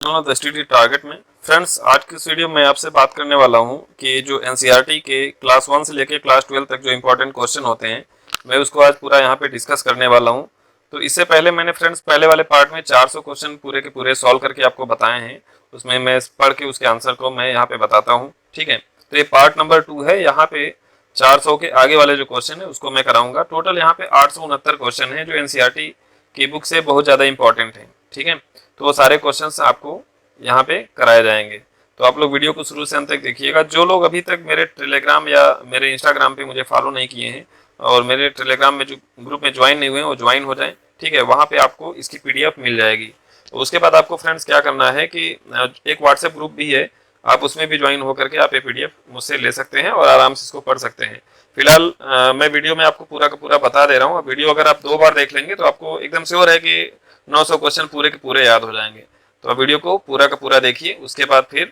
The study target में friends, आज की इस वीडियो में आपसे बात करने वाला हूं कि जो एनसीईआरटी के क्लास 1 से लेकर क्लास 12 तक जो इंपॉर्टेंट क्वेश्चन होते हैं, मैं उसको आज पूरा यहां पे डिस्कस करने वाला हूं। तो इससे पहले मैंने फ्रेंड्स पहले वाले पार्ट में 400 क्वेश्चन पूरे के पूरे सॉल्व करके आपको बताए हैं। उसमें मैं पढ़ के उसके आंसर को मैं यहाँ पे बताता हूँ। ठीक है, तो ये पार्ट नंबर 2 है। यहाँ पे 400 के आगे वाले जो क्वेश्चन है उसको मैं कराऊंगा। टोटल यहाँ पे 869 क्वेश्चन है जो एनसीईआरटी की बुक से बहुत ज़्यादा इंपॉर्टेंट है। ठीक है, तो वो सारे क्वेश्चंस आपको यहाँ पे कराए जाएंगे। तो आप लोग वीडियो को शुरू से अंत तक देखिएगा। जो लोग अभी तक मेरे टेलीग्राम या मेरे इंस्टाग्राम पे मुझे फॉलो नहीं किए हैं और मेरे टेलीग्राम में जो ग्रुप में ज्वाइन नहीं हुए हैं वो ज्वाइन हो जाएं। ठीक है, वहाँ पे आपको इसकी पीडीएफ मिल जाएगी। तो उसके बाद आपको फ्रेंड्स क्या करना है कि एक व्हाट्सएप ग्रुप भी है, आप उसमें भी ज्वाइन होकर के आप ये पीडीएफ मुझसे ले सकते हैं और आराम से इसको पढ़ सकते हैं। फिलहाल मैं वीडियो में आपको पूरा का पूरा बता दे रहा हूँ। वीडियो अगर आप 2 बार देख लेंगे तो आपको एकदम श्योर है कि 900 क्वेश्चन पूरे के पूरे याद हो जाएंगे। तो आप वीडियो को पूरा का पूरा देखिए। उसके बाद फिर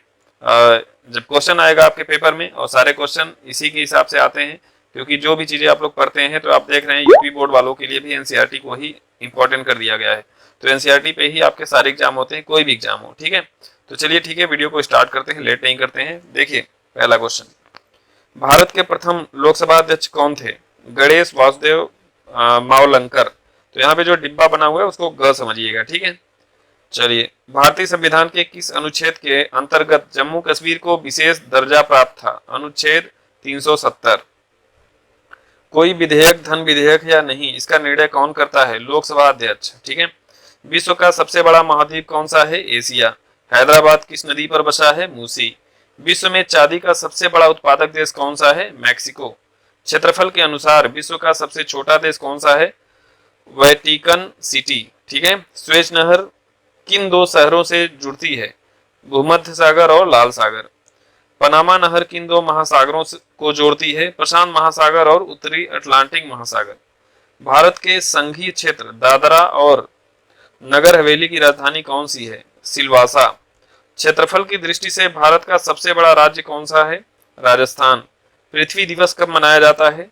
जब क्वेश्चन आएगा आपके पेपर में, और सारे क्वेश्चन इसी के हिसाब से आते हैं, क्योंकि जो भी चीज़ें आप लोग पढ़ते हैं तो आप देख रहे हैं यूपी बोर्ड वालों के लिए भी एनसीईआरटी को ही इंपॉर्टेंट कर दिया गया है। तो एनसीईआरटी पे ही आपके सारे एग्जाम होते हैं, कोई भी एग्जाम हो। ठीक है, तो चलिए ठीक है, वीडियो को स्टार्ट करते हैं, लेट नहीं करते हैं। देखिए पहला क्वेश्चन, भारत के प्रथम लोकसभा अध्यक्ष कौन थे? गणेश वासुदेव मावलंकर। तो यहाँ पे जो डिब्बा बना हुआ है उसको ग समझिएगा। ठीक है, चलिए, भारतीय संविधान के किस अनुच्छेद के अंतर्गत जम्मू कश्मीर को विशेष दर्जा प्राप्त था? अनुच्छेद 370। कोई विधेयक धन विधेयक या नहीं, इसका निर्णय कौन करता है? लोकसभा अध्यक्ष। ठीक है, विश्व का सबसे बड़ा महाद्वीप कौन सा है? एशिया। हैदराबाद किस नदी पर बसा है? मूसी। विश्व में चांदी का सबसे बड़ा उत्पादक देश कौन सा है? मैक्सिको। क्षेत्रफल के अनुसार विश्व का सबसे छोटा देश कौन सा है? Vatican city. ठीक है, स्वेज नहर किन 2 शहरों से जुड़ती है? भूमध्य सागर और लाल सागर। पनामा नहर किन 2 महासागरों को जोड़ती है? प्रशांत महासागर और उत्तरी अटलांटिक महासागर। भारत के संघीय क्षेत्र दादरा और नगर हवेली की राजधानी कौन सी है? सिलवासा। क्षेत्रफल की दृष्टि से भारत का सबसे बड़ा राज्य कौन सा है? राजस्थान। पृथ्वी दिवस कब मनाया जाता है?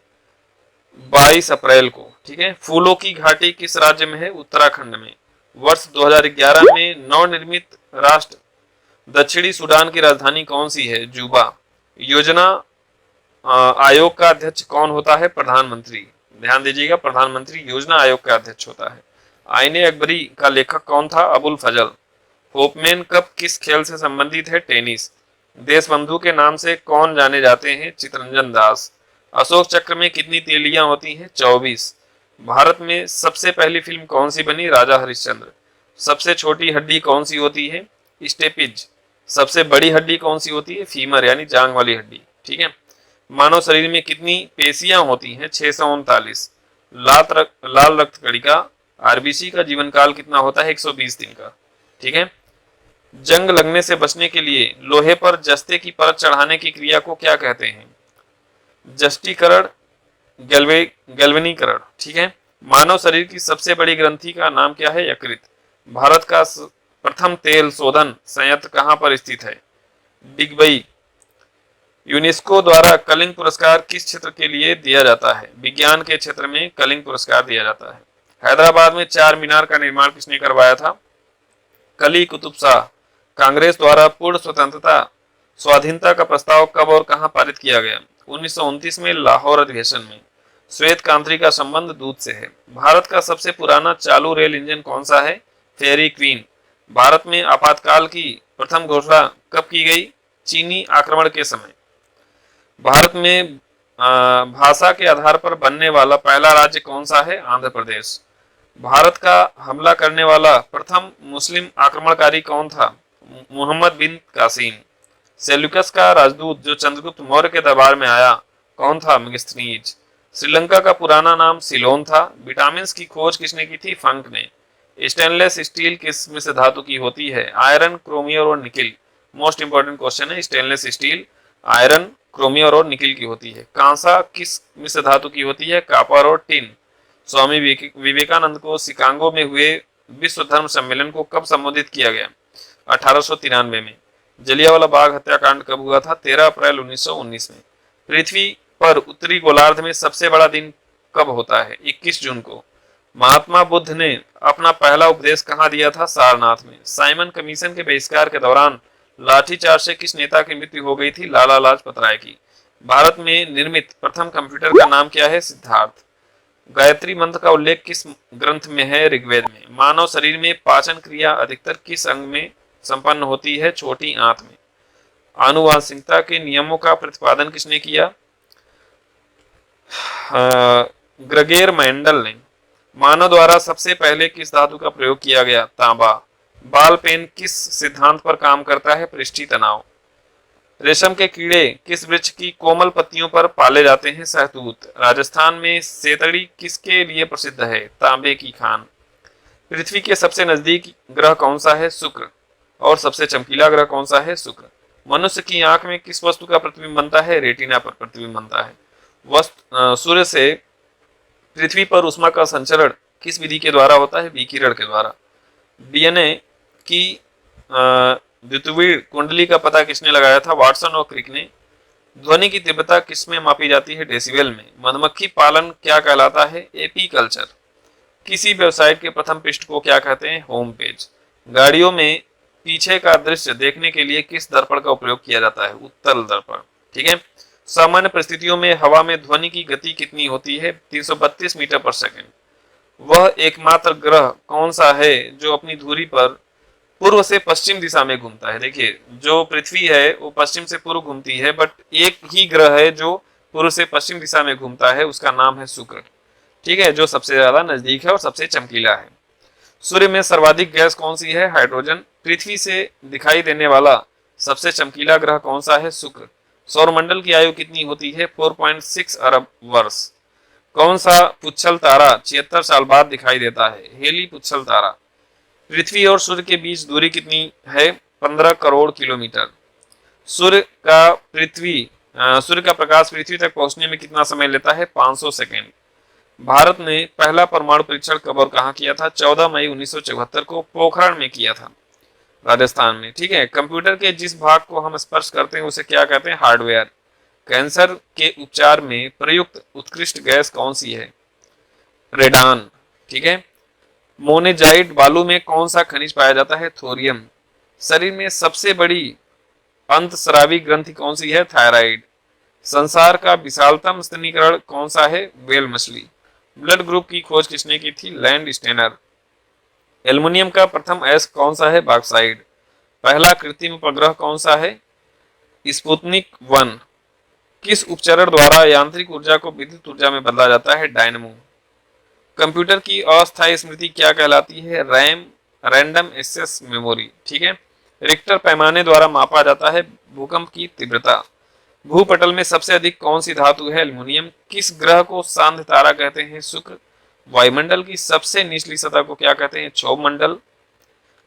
22 अप्रैल को। ठीक है, फूलों की घाटी किस राज्य में है? उत्तराखंड में। वर्ष 2011 में नवनिर्मित राष्ट्र दक्षिणी सूडान की राजधानी कौन सी है? जुबा। योजना आयोग का अध्यक्ष कौन होता है? प्रधानमंत्री। ध्यान दीजिएगा, प्रधानमंत्री योजना आयोग का अध्यक्ष होता है। आईने अकबरी का लेखक कौन था? अबुल फजल। होपमैन कप किस खेल से संबंधित है? टेनिस। देशबंधु के नाम से कौन जाने जाते हैं? चितरंजन दास। अशोक चक्र में कितनी तीलियां होती हैं? 24। भारत में सबसे पहली फिल्म कौन सी बनी? राजा हरिश्चंद्र। सबसे छोटी हड्डी कौन सी होती है? स्टेपिज। सबसे बड़ी हड्डी कौन सी होती है? फीमर यानी जांग वाली हड्डी। ठीक है, मानव शरीर में कितनी पेशियां होती हैं? 639। लाल रक्त कणिका आरबीसी का जीवन काल कितना होता है? 120 दिन का। ठीक है, जंग लगने से बचने के लिए लोहे पर जस्ते की परत चढ़ाने की क्रिया को क्या कहते हैं? जस्टीकरण, गैल्वेनीकरण। ठीक है, मानव शरीर की सबसे बड़ी ग्रंथि का नाम क्या है? यकृत। भारत का प्रथम तेल शोधन संयंत्र कहां पर स्थित है? डिगबई। यूनेस्को द्वारा कलिंग पुरस्कार किस क्षेत्र के लिए दिया जाता है? विज्ञान के क्षेत्र में कलिंग पुरस्कार दिया जाता है। हैदराबाद में 4 मीनार का निर्माण किसने करवाया था? कली कुतुब शाह। कांग्रेस द्वारा पूर्ण स्वतंत्रता स्वाधीनता का प्रस्ताव कब और कहां पारित किया गया? 1929 में लाहौर अधिवेशन में। श्वेत क्रांति का संबंध दूध से है। भारत का सबसे पुराना चालू रेल इंजन कौन सा है? फेरी क्वीन। भारत में आपातकाल की प्रथम घोषणा कब की गई? चीनी आक्रमण के समय। भारत में भाषा के आधार पर बनने वाला पहला राज्य कौन सा है? आंध्र प्रदेश। भारत का हमला करने वाला प्रथम मुस्लिम आक्रमणकारी कौन था? मोहम्मद बिन कासिम। सेल्यूकस का राजदूत जो चंद्रगुप्त मौर्य के दरबार में आया कौन था? मेगस्थनीज। श्रीलंका का पुराना नाम सिलोन था। विटामिन की खोज किसने की थी? फंक ने। स्टेनलेस स्टील किस मिश्र धातु की होती है? आयरन, क्रोमियम और निकिल। मोस्ट इंपोर्टेंट क्वेश्चन है, स्टेनलेस स्टील आयरन, क्रोमियम और निकिल की होती है। कांसा किस मिश्र धातु की होती है? कॉपर और टिन। स्वामी विवेकानंद को शिकागो में हुए विश्व धर्म सम्मेलन को कब संबोधित किया गया? 1893 में। जलियांवाला बाग हत्याकांड कब हुआ था? 13 अप्रैल 1919 में। पृथ्वी पर उत्तरी गोलार्ध में सबसे बड़ा दिन कब होता है? 21 जून को। महात्मा बुद्ध ने अपना पहला उपदेश कहाँ दिया था? सारनाथ में। साइमन कमीशन के बहिष्कार के दौरान लाठीचार्ज से किस नेता की मृत्यु हो गई थी? लाला लाजपत राय की। भारत में निर्मित प्रथम कंप्यूटर का नाम क्या है? सिद्धार्थ। गायत्री मंत्र का उल्लेख किस ग्रंथ में है? ऋग्वेद में। मानव शरीर में पाचन क्रिया अधिकतर किस अंग में संपन्न होती है? छोटी आंत में। आनुवंशिकता के नियमों का प्रतिपादन किसने किया? ग्रेगर मेंडल ने। मानव द्वारा सबसे पहले किस धातु का प्रयोग किया गया? तांबा। बाल पेन किस सिद्धांत पर काम करता है? पृष्ठीय तनाव। रेशम के कीड़े किस वृक्ष की कोमल पत्तियों पर पाले जाते हैं? सहतूत। राजस्थान में सेतड़ी किसके लिए प्रसिद्ध है? तांबे की खान। पृथ्वी के सबसे नजदीक ग्रह कौन सा है? शुक्र। और सबसे चमकीला ग्रह कौन सा है? शुक्र। मनुष्य की आंख में किस वस्तु का प्रतिबिंब बनता है? रेटिना पर प्रतिबिंब बनता है। सूर्य से पृथ्वी पर ऊष्मा का संचरण किस विधि के द्वारा होता है? विकिरण के द्वारा। डीएनए की द्विध्रुवीय कुंडली का पता किसने लगाया था? वाटसन और क्रिक ने। ध्वनि की तीव्रता किस में मापी जाती है? डेसिबल में। मधुमक्खी पालन क्या कहलाता है? एपीकल्चर। किसी वेबसाइट के प्रथम पृष्ठ को क्या कहते हैं? Home page. गाड़ियों में पीछे का दृश्य देखने के लिए किस दर्पण का उपयोग किया जाता है? उत्तल दर्पण। ठीक है। सामान्य परिस्थितियों में हवा में ध्वनि की गति कितनी होती है? 332 मीटर पर सेकंड। वह एकमात्र ग्रह कौन सा है जो अपनी धुरी पर पूर्व से पश्चिम दिशा में घूमता है? देखिए, जो पृथ्वी है वो पश्चिम से पूर्व घूमती है, बट एक ही ग्रह है जो पूर्व से पश्चिम दिशा में घूमता है, उसका नाम है शुक्र। ठीक है, जो सबसे ज्यादा नजदीक है और सबसे चमकीला है। सूर्य में सर्वाधिक गैस कौन सी है? हाइड्रोजन। पृथ्वी से दिखाई देने वाला सबसे चमकीला ग्रह कौन सा है? शुक्र। सौरमंडल की आयु कितनी होती है? 4.6 अरब वर्ष। कौन सा पुच्छल तारा 76 साल बाद दिखाई देता है? हेली पुच्छल तारा। पृथ्वी और सूर्य के बीच दूरी कितनी है? 15 करोड़ किलोमीटर। सूर्य का प्रकाश पृथ्वी तक पहुंचने में कितना समय लेता है? 500 सेकेंड। भारत ने पहला परमाणु परीक्षण कब और कहां किया था? 14 मई 1974 को पोखरण में किया था, राजस्थान में। ठीक है। कंप्यूटर के जिस भाग को हम स्पर्श करते हैं उसे क्या कहते हैं? हार्डवेयर। कैंसर के उपचार में प्रयुक्त उत्कृष्ट गैस कौन सी है? रेडान। ठीक है। मोनेजाइट बालू में कौन सा खनिज पाया जाता है? थोरियम। शरीर में सबसे बड़ी अंतस्रावी ग्रंथि कौन सी है? थायराइड। संसार का विशालतम स्तनीकरण कौन सा है? व्हेल मछली। ब्लड ग्रुप की खोज किसने की थी? Land Steiner. एल्युमिनियम का प्रथम अयस्क कौन सा है? बॉक्साइड। पहला कृत्रिम उपग्रह कौन सा है? स्पुतनिक 1। किस उपचरण द्वारा यांत्रिक ऊर्जा को विद्युत ऊर्जा में बदला जाता है? डायनेमो। कंप्यूटर की अस्थायी स्मृति क्या कहलाती है? RAM, random access memory. ठीक है। रिक्टर पैमाने द्वारा मापा जाता है भूकंप की तीव्रता। भूपटल में सबसे अधिक कौन सी धातु है? एल्युमिनियम। किस ग्रह को सांध्य तारा कहते हैं? शुक्र। वायुमंडल की सबसे निचली सतह को क्या कहते हैं? क्षोभ मंडल।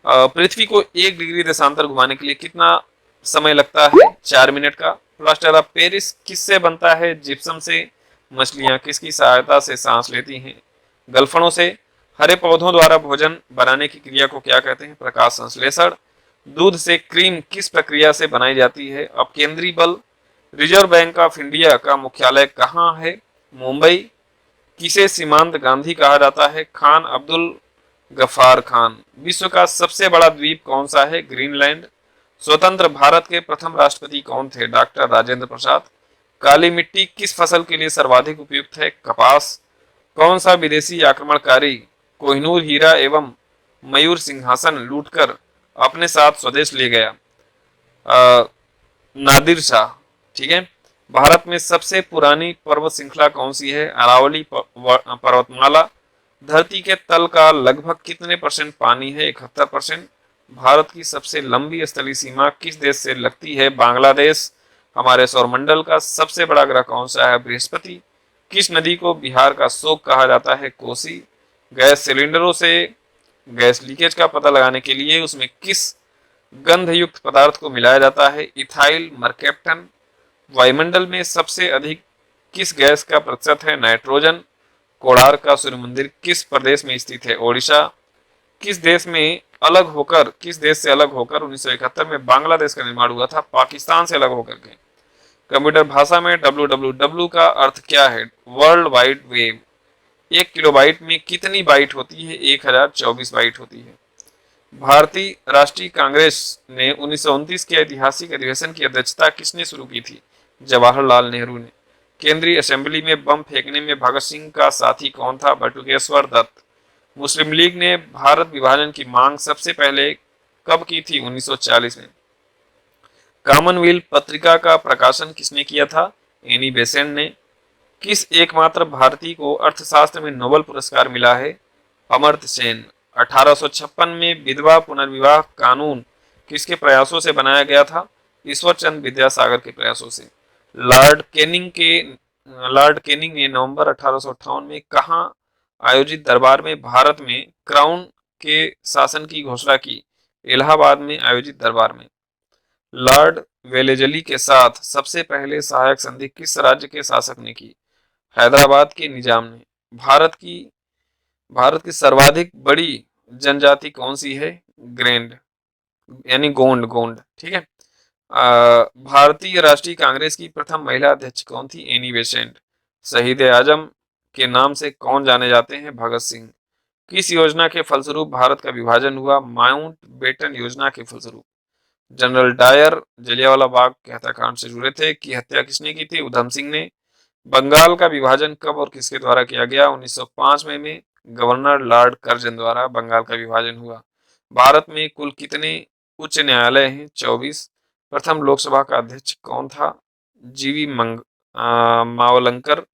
पृथ्वी को 1 डिग्री देशांतर घुमाने के लिए कितना समय लगता है? 4 मिनट का। प्लास्टर ऑफ पेरिस किससे बनता है? जिप्सम से। मछलियां किसकी सहायता से सांस लेती हैं? गलफड़ों से। हरे पौधों द्वारा भोजन बनाने की क्रिया को क्या कहते हैं? प्रकाश संश्लेषण। दूध से क्रीम किस प्रक्रिया से बनाई जाती है? अपकेंद्री बल। रिजर्व बैंक ऑफ इंडिया का मुख्यालय कहाँ है? मुंबई। किसे सीमांत गांधी कहा जाता है? खान अब्दुल गफ्फार खान। विश्व का सबसे बड़ा द्वीप कौन सा है? ग्रीनलैंड। स्वतंत्र भारत के प्रथम राष्ट्रपति कौन थे? डॉक्टर राजेंद्र प्रसाद। काली मिट्टी किस फसल के लिए सर्वाधिक उपयुक्त है? कपास। कौन सा विदेशी आक्रमणकारी कोहिनूर हीरा एवं मयूर सिंहासन लूटकर अपने साथ स्वदेश ले गया? नादिर शाह। ठीक है। भारत में सबसे पुरानी पर्वत श्रृंखला कौन सी है? अरावली पर्वतमाला। धरती के तल का लगभग कितने % पानी है? 71%। भारत की सबसे लंबी स्थलीय सीमा किस देश से लगती है? बांग्लादेश। हमारे सौरमंडल का सबसे बड़ा ग्रह कौन सा है? बृहस्पति। किस नदी को बिहार का शोक कहा जाता है? कोसी। गैस सिलेंडरों से गैस लीकेज का पता लगाने के लिए उसमें किस गंधयुक्त पदार्थ को मिलाया जाता है? Ethyl mercaptan. वायुमंडल में सबसे अधिक किस गैस का प्रतिशत है? नाइट्रोजन। कोणार्क का सूर्य मंदिर किस प्रदेश में स्थित है? ओडिशा। किस देश से अलग होकर 1971 में बांग्लादेश का निर्माण हुआ था? पाकिस्तान से अलग होकर के। कंप्यूटर भाषा में www का अर्थ क्या है? World wide web. 1 किलोबाइट में कितनी बाइट होती है? 1024 बाइट होती है। भारतीय राष्ट्रीय कांग्रेस ने 1929 के ऐतिहासिक अधिवेशन की अध्यक्षता किसने शुरू की थी? जवाहरलाल नेहरू ने। केंद्रीय असेंबली में बम फेंकने में भगत सिंह का साथी कौन था? बटुकेश्वर दत्त। मुस्लिम लीग ने भारत विभाजन की मांग सबसे पहले कब की थी? 1940 में। कॉमनवेल्थ पत्रिका का प्रकाशन किसने किया था? एनी बेसेंट ने। किस एकमात्र भारतीय को अर्थशास्त्र में नोबेल पुरस्कार मिला है? अमर्त्य सेन। 1856 में विधवा पुनर्विवाह कानून किसके प्रयासों से बनाया गया था? ईश्वर चंद्र विद्यासागर के प्रयासों से। लॉर्ड कैनिंग ने नवंबर 1858 में कहां आयोजित दरबार में भारत में क्राउन के शासन की घोषणा की? इलाहाबाद में आयोजित दरबार में। लॉर्ड वेलेजली के साथ सबसे पहले सहायक संधि किस राज्य के शासक ने की? हैदराबाद के निजाम ने। भारत की भारत की सर्वाधिक बड़ी जनजाति कौन सी है? ग्रैंड यानी गोंड गोंड। ठीक है। भारतीय राष्ट्रीय कांग्रेस की प्रथम महिला अध्यक्ष कौन थी? Annie Besant. शहीद आजम के नाम से कौन जाने जाते हैं? भगत सिंह। किस योजना के फलस्वरूप भारत का विभाजन हुआ? माउंट बेटन योजना के फलस्वरूप। जनरल डायर जलियांवाला बाग के हत्याकांड से जुड़े थे, की हत्या किसने की थी? उधम सिंह ने। बंगाल का विभाजन कब और किसके द्वारा किया गया? 1905 में गवर्नर लॉर्ड कर्जन द्वारा बंगाल का विभाजन हुआ। भारत में कुल कितने उच्च न्यायालय हैं? 24। प्रथम लोकसभा का अध्यक्ष कौन था? जीवी मावलंकर।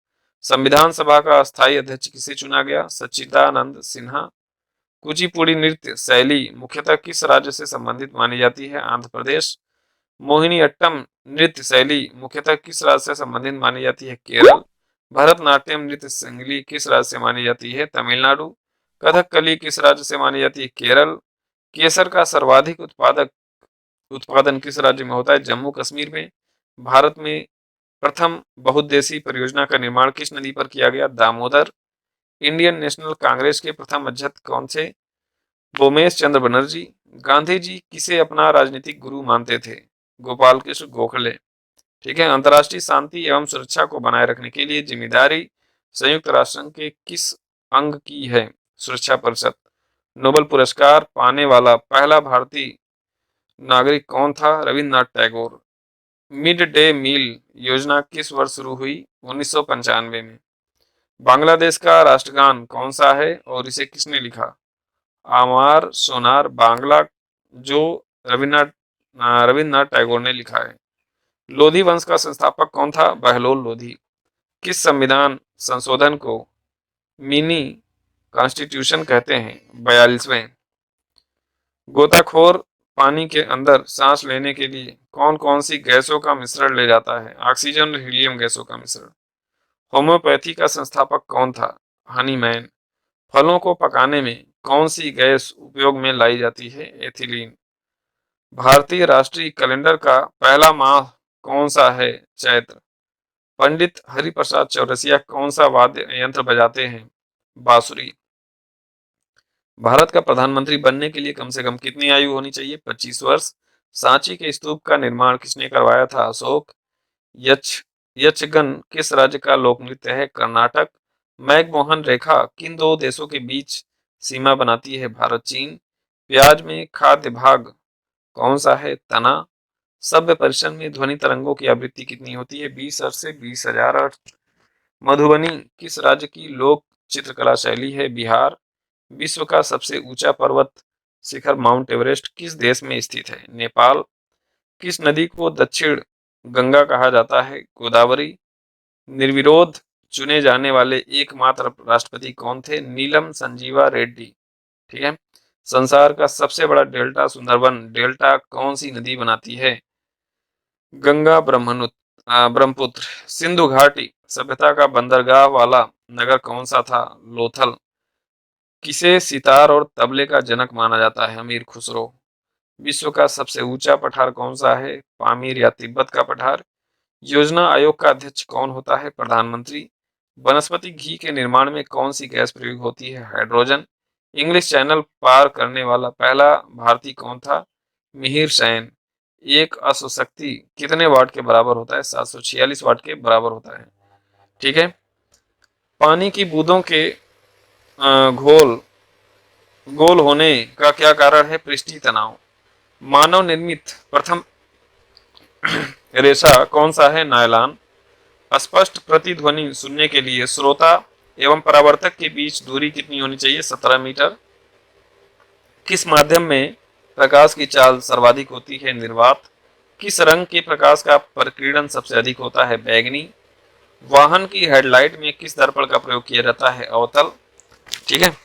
संविधान सभा का अस्थायी अध्यक्ष किसे चुना गया? सच्चिदानंद सिन्हा। कुचिपुड़ी नृत्य शैली मुख्यतः किस राज्य से संबंधित मानी जाती है? आंध्र प्रदेश। मोहिनी अट्टम नृत्य शैली मुख्यतः किस राज्य से संबंधित मानी जाती है? केरल। भरतनाट्यम नृत्य शैली किस राज्य से मानी जाती है? तमिलनाडु। कथकली किस राज्य से मानी जाती है? केरल। केसर का सर्वाधिक उत्पादन किस राज्य में होता है? जम्मू कश्मीर में। भारत में प्रथम बहुउद्देशीय परियोजना का निर्माण किस नदी पर किया गया? दामोदर। इंडियन नेशनल कांग्रेस के प्रथम अध्यक्ष कौन थे? भूमेश चंद्र बनर्जी। गांधी जी किसे अपना राजनीतिक गुरु मानते थे? गोपाल कृष्ण गोखले। ठीक है। अंतर्राष्ट्रीय शांति एवं सुरक्षा को बनाए रखने के लिए जिम्मेदारी संयुक्त राष्ट्र संघ के किस अंग की है? सुरक्षा परिषद। नोबेल पुरस्कार पाने वाला पहला भारतीय नागरिक कौन था? Rabindranath Tagore. Mid day meal योजना किस वर्ष शुरू हुई? 1995 में। बांग्लादेश का राष्ट्रगान कौन सा है और इसे किसने लिखा? आमार सोनार बांग्ला, जो रविन्द्रनाथ टैगोर ने लिखा है। लोधी वंश का संस्थापक कौन था? बहलोल लोधी। किस संविधान संशोधन को मिनी कॉन्स्टिट्यूशन कहते हैं? 42वें। गोताखोर पानी के अंदर सांस लेने के लिए कौन कौन सी गैसों का मिश्रण ले जाता है? ऑक्सीजन और हीलियम गैसों का मिश्रण। होम्योपैथी का संस्थापक कौन था? हनीमैन। फलों को पकाने में कौन सी गैस उपयोग में लाई जाती है? एथिलीन। भारतीय राष्ट्रीय कैलेंडर का पहला माह कौन सा है? चैत्र। पंडित हरिप्रसाद चौरसिया कौन सा वाद्य यंत्र बजाते हैं? बांसुरी। भारत का प्रधानमंत्री बनने के लिए कम से कम कितनी आयु होनी चाहिए? 25 वर्ष। सांची के स्तूप का निर्माण किसने करवाया था? अशोक। यक्ष यक्षगन किस राज्य का लोक नृत्य है? कर्नाटक। मैकमोहन रेखा किन दो देशों के बीच सीमा बनाती है? भारत चीन। प्याज में खाद्य भाग कौन सा है? तना। सभ्य परिसर में ध्वनि तरंगों की आवृत्ति कितनी होती है? 20 हर्ट्ज से 20,000 हर्ट्ज। मधुबनी किस राज्य की लोक चित्रकला शैली है? बिहार। विश्व का सबसे ऊंचा पर्वत शिखर माउंट एवरेस्ट किस देश में स्थित है? नेपाल। किस नदी को दक्षिण गंगा कहा जाता है? गोदावरी। निर्विरोध चुने जाने वाले एकमात्र राष्ट्रपति कौन थे? नीलम संजीवा रेड्डी। ठीक है। संसार का सबसे बड़ा डेल्टा सुंदरबन डेल्टा कौन सी नदी बनाती है? गंगा ब्रह्मपुत्र। सिंधु घाटी सभ्यता का बंदरगाह वाला नगर कौन सा था? लोथल। किसे सितार और तबले का जनक माना जाता है? अमीर खुसरो। विश्व का सबसे ऊंचा पठार कौन सा है? पामीर या तिब्बत का पठार। योजना आयोग का अध्यक्ष कौन होता है? प्रधानमंत्री। वनस्पति घी के निर्माण में कौन सी गैस प्रयोग होती है? हाइड्रोजन। इंग्लिश चैनल पार करने वाला पहला भारतीय कौन था? मिहिर सैन। एक अश्वशक्ति कितने वाट के बराबर होता है? 746 वाट के बराबर होता है। ठीक है। पानी की बूंदों के घोल गोल होने का क्या कारण है? पृष्ठीय तनाव। मानव निर्मित प्रथम रेशा कौन सा है? नायलॉन। स्पष्ट प्रतिध्वनि सुनने के लिए श्रोता एवं परावर्तक के बीच दूरी कितनी होनी चाहिए? 17 मीटर। किस माध्यम में प्रकाश की चाल सर्वाधिक होती है? निर्वात। किस रंग के प्रकाश का प्रकीर्णन सबसे अधिक होता है? बैगनी। वाहन की हेडलाइट में किस दर्पण का प्रयोग किया जाता है? अवतल। ठीक है।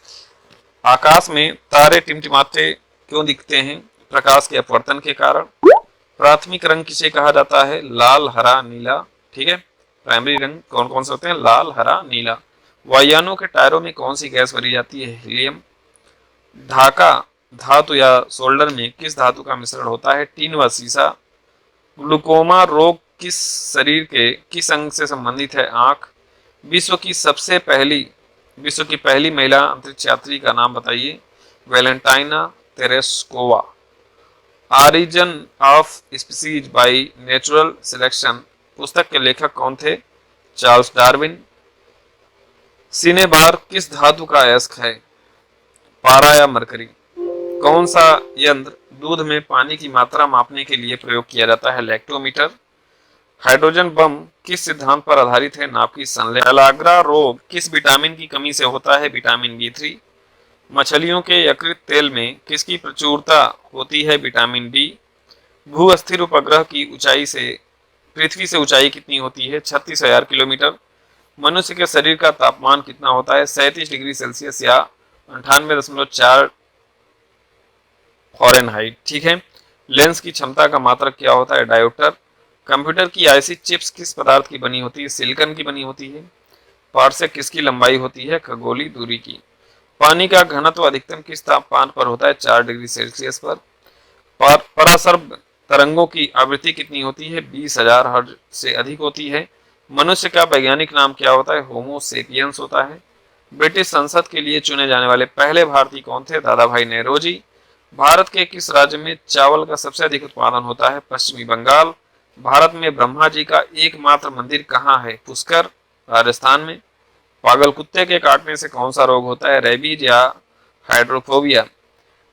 आकाश में तारे टिमटिमाते क्यों दिखते हैं? प्रकाश के अपवर्तन के कारण। प्राथमिक रंग किसे कहा जाता है? लाल, हरा, नीला। ठीक है। प्राइमरी रंग कौन कौन से होते हैं? लाल, हरा, नीला। वायुयानों के टायरों में कौन सी गैस भरी जाती है? हीलियम। ढाका धातु या सोल्डर में किस धातु का मिश्रण होता है? टीन व सीसा। ग्लूकोमा रोग किस शरीर के किस अंग से संबंधित है? आंख। विश्व की पहली महिला अंतरिक्ष यात्री का नाम बताइए? Valentina Tereshkova. Origin of species by natural selection पुस्तक के लेखक कौन थे? Charles Darwin. सिनेबार किस धातु का अयस्क है? पारा या मरकरी। कौन सा यंत्र दूध में पानी की मात्रा मापने के लिए प्रयोग किया जाता है? लैक्टोमीटर। हाइड्रोजन बम किस सिद्धांत पर आधारित है? नाभ की संलयन। पेलाग्रा रोग किस विटामिन की कमी से होता है? Vitamin B3। मछलियों के यकृत तेल में किसकी प्रचुरता होती है? Vitamin D। भू अस्थिर उपग्रह की ऊंचाई से पृथ्वी से ऊंचाई कितनी होती है? 36,000 किलोमीटर। मनुष्य के शरीर का तापमान कितना होता है? 37 डिग्री सेल्सियस या 98.4 फ़ारेनहाइट। ठीक है। लेंस की क्षमता का मात्रक क्या होता है? डायोप्टर। कंप्यूटर की आईसी चिप्स किस पदार्थ की बनी होती है? सिलिकॉन की बनी होती है। पार्सेक किसकी लंबाई होती है? खगोलीय दूरी की। पानी का घनत्व अधिकतम किस तापमान पर होता है? 4 डिग्री सेल्सियस पर। परासर्ब तरंगों की आवृत्ति कितनी होती है? 20,000 हर्ट्ज से अधिक होती है। मनुष्य का वैज्ञानिक नाम क्या होता है? होमो सेपियंस होता है। ब्रिटिश संसद के लिए चुने जाने वाले पहले भारतीय कौन थे? दादा भाई नेहरूजी। भारत के किस राज्य में चावल का सबसे अधिक उत्पादन होता है? पश्चिमी बंगाल। भारत में ब्रह्मा जी का एकमात्र मंदिर कहाँ है? पुष्कर, राजस्थान में। पागल कुत्ते के काटने से कौन सा रोग होता है? रेबीज या हाइड्रोफोबिया।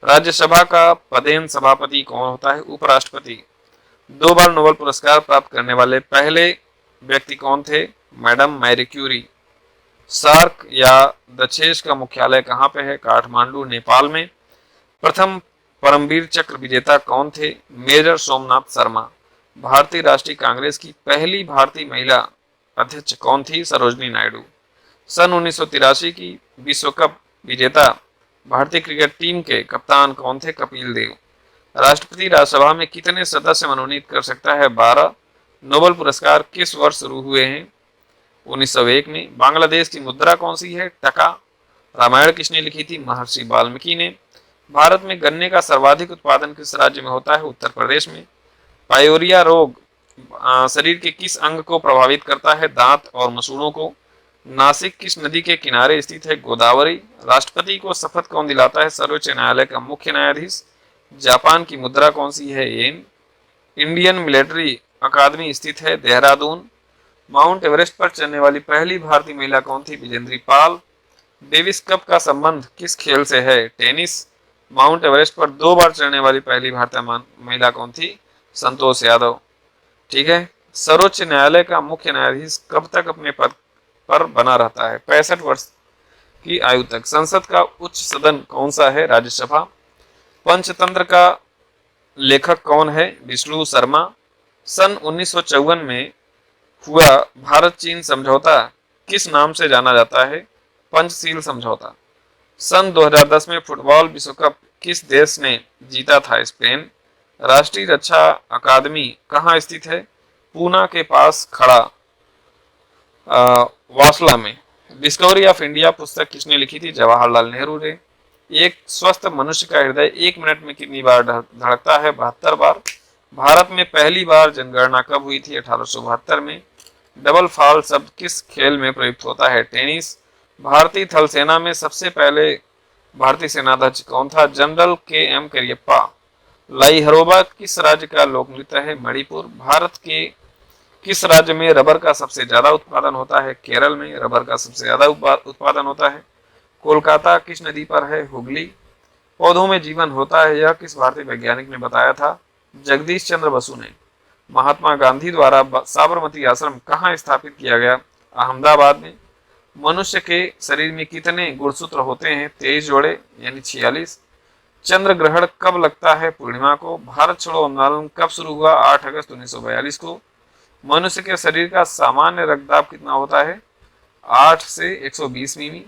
राज्यसभा का पदेन सभापति कौन होता है? उपराष्ट्रपति। 2 बार नोबेल पुरस्कार प्राप्त करने वाले पहले व्यक्ति कौन थे? Madam Marie Curie. सार्क या दक्षेश का मुख्यालय कहाँ पे है? काठमांडू, नेपाल में। प्रथम परमवीर चक्र विजेता कौन थे? मेजर सोमनाथ शर्मा। भारतीय राष्ट्रीय कांग्रेस की पहली भारतीय महिला अध्यक्ष कौन थी? सरोजनी नायडू। सन 1983 की विश्व कप विजेता भारतीय क्रिकेट टीम के कप्तान कौन थे? कपिल देव। राष्ट्रपति राज्यसभा में कितने सदस्य मनोनीत कर सकता है? 12। नोबेल पुरस्कार किस वर्ष शुरू हुए हैं? 1901 में। बांग्लादेश की मुद्रा कौन सी है? टका। रामायण किसने लिखी थी? महर्षि वाल्मीकि ने। भारत में गन्ने का सर्वाधिक उत्पादन किस राज्य में होता है? उत्तर प्रदेश में। पायोरिया रोग शरीर के किस अंग को प्रभावित करता है? दांत और मसूड़ों को। नासिक किस नदी के किनारे स्थित है? गोदावरी। राष्ट्रपति को शपथ कौन दिलाता है? सर्वोच्च न्यायालय का मुख्य न्यायाधीश। जापान की मुद्रा कौन सी है? येन। इंडियन मिलिट्री अकादमी स्थित है? देहरादून। माउंट एवरेस्ट पर चढ़ने वाली पहली भारतीय महिला कौन थी? विजेंद्री पाल। डेविस कप का संबंध किस खेल से है? टेनिस। माउंट एवरेस्ट पर 2 बार चढ़ने वाली पहली भारतीय महिला कौन थी? संतोष यादव। ठीक है। सर्वोच्च न्यायालय का मुख्य न्यायाधीश कब तक अपने पद पर बना रहता है? 65 वर्ष की आयु तक। संसद का उच्च सदन कौन सा है? राज्यसभा। पंचतंत्र का लेखक कौन है? विष्णु शर्मा। सन 1954 में हुआ भारत चीन समझौता किस नाम से जाना जाता है? पंचशील समझौता। सन 2010 में फुटबॉल विश्व कप किस देश ने जीता था? स्पेन। राष्ट्रीय रक्षा अकादमी कहाँ स्थित है? पूना के पास खड़ा वासला में। डिस्कवरी ऑफ इंडिया पुस्तक किसने लिखी थी? जवाहरलाल नेहरू ने। एक स्वस्थ मनुष्य का हृदय 1 मिनट में कितनी बार धड़कता है? 72 बार। भारत में पहली बार जनगणना कब हुई थी? 1872 में। डबल फॉल शब्द किस खेल में प्रयुक्त होता है? टेनिस। भारतीय थल सेना में सबसे पहले भारतीय सेनाध्यक्ष कौन था? General KM Cariappa. लाइहरोबा किस राज्य का लोक नृत्य है? मणिपुर। भारत के किस राज्य में रबर का सबसे ज्यादा उत्पादन होता है? केरल में रबर का सबसे ज्यादा उत्पादन होता है। कोलकाता किस नदी पर है? हुगली। पौधों में जीवन होता है, यह किस भारतीय वैज्ञानिक ने बताया था? जगदीश चंद्र बसु ने। महात्मा गांधी द्वारा साबरमती आश्रम कहाँ स्थापित किया गया? अहमदाबाद में। मनुष्य के शरीर में कितने गुणसूत्र होते हैं? 23 जोड़े यानी 46। चंद्र ग्रहण कब लगता है? पूर्णिमा को। भारत छोड़ो आंदोलन कब शुरू हुआ? 8 अगस्त 1942 को। मनुष्य के शरीर का सामान्य रक्तदाब कितना होता है? 8 से 120 मिमी।